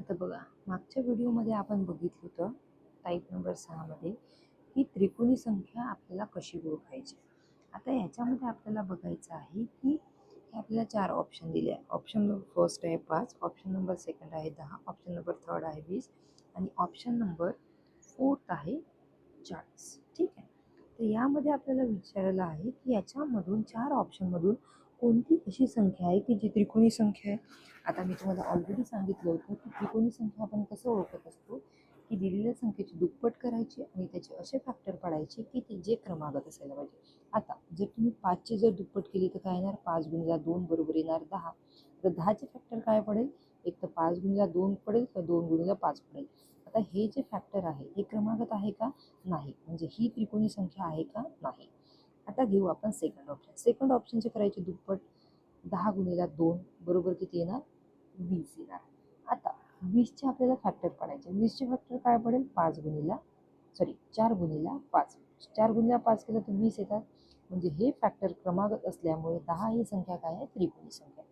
आता बघा, मागच्या व्हिडिओमध्ये आपण बघितलं होतं टाईप नंबर 6 मध्ये की त्रिकोणी संख्या आपल्याला कशी ओळखायची. आता याच्यामध्ये आपल्याला बघायचं आहे की हे आपल्याला 4 ऑप्शन दिले आहे. ऑप्शन नंबर फर्स्ट आहे 5, ऑप्शन नंबर सेकंड आहे 10, ऑप्शन नंबर थर्ड आहे 20 आणि ऑप्शन नंबर फोर्थ आहे 40. ठीक आहे. तर यामध्ये आपल्याला विचारलेलं आहे की याच्यामधून 4 ऑप्शनमधून कोणती अशी संख्या आहे की जी त्रिकोणी संख्या आहे. आता मी तुम्हाला ऑलरेडी सांगितलं होतं की त्रिकोणी संख्या आपण कसं ओळखत असतो की दिलेल्या संख्येची दुप्पट करायची आणि त्याचे असे फॅक्टर पाडायचे की ते जे क्रमागत असायला पाहिजे. आता जर तुम्ही 5ची जर दुप्पट केली तर काय येणार, 5 गुणिले 2 बरोबर येणार 10. तर 10चे फॅक्टर काय पडेल, एक तर 5 गुणिले 2 पडेल तर 2 गुणिले 5 पडेल. आता हे जे फॅक्टर आहे हे क्रमागत आहे का, नाही, म्हणजे ही त्रिकोणी संख्या आहे का, नाही. आता घेऊ आपण सेकंड ऑप्शन. सेकंड ऑप्शनचे करायचे दुप्पट, 10 गुणिले 2 बरोबर किती येणार, 20 येणार. आता 20चे आपल्याला फॅक्टर पाडायचे. 20चे फॅक्टर काय पडेल, 4 गुणिले 5. 4 गुणिले 5 केलं तर 20 येतात. म्हणजे हे फॅक्टर क्रमागत असल्यामुळे 10 ही संख्या काय आहे, त्रिकोणी संख्या.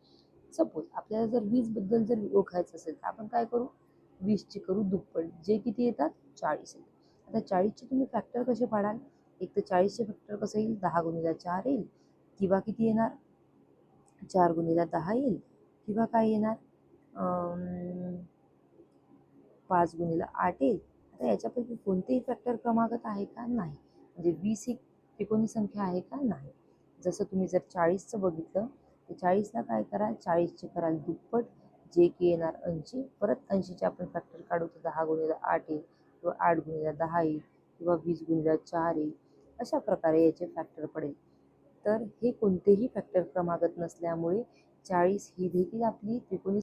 सपोज आपल्याला जर 20 बद्दल जर ओळखायचं असेल तर आपण काय करू, 20चे करू दुप्पट, जे किती येतात, 40 येतात. आता 40चे तुम्ही फॅक्टर कसे पाडाल, एक तर 40चे फॅक्टर कसं येईल, 10 गुणिले 4 येईल किंवा किती येणार, 4 गुणिले 10 येईल किंवा काय येणार, 5 गुणिले 8 येईल. आता याच्यापैकी कोणतेही फॅक्टर क्रमागत आहे का, नाही. म्हणजे 20 ही त्रिकोणी संख्या आहे का, नाही. जसं तुम्ही जर 40चं बघितलं तर 40ला काय कराल, 40चे कराल दुप्पट, जे की येणार 80. परत 80चे आपण फॅक्टर काढू तर 10 गुणिले 8 येईल किंवा 8 गुणिले 10 येईल किंवा 20 गुणिले 4 येईल. अशा प्रकारे याचे फॅक्टर पडेल. तर हे कोणतेही फॅक्टर क्रमागत नसल्यामुळे 40 ही देखील आपली त्रिकोणी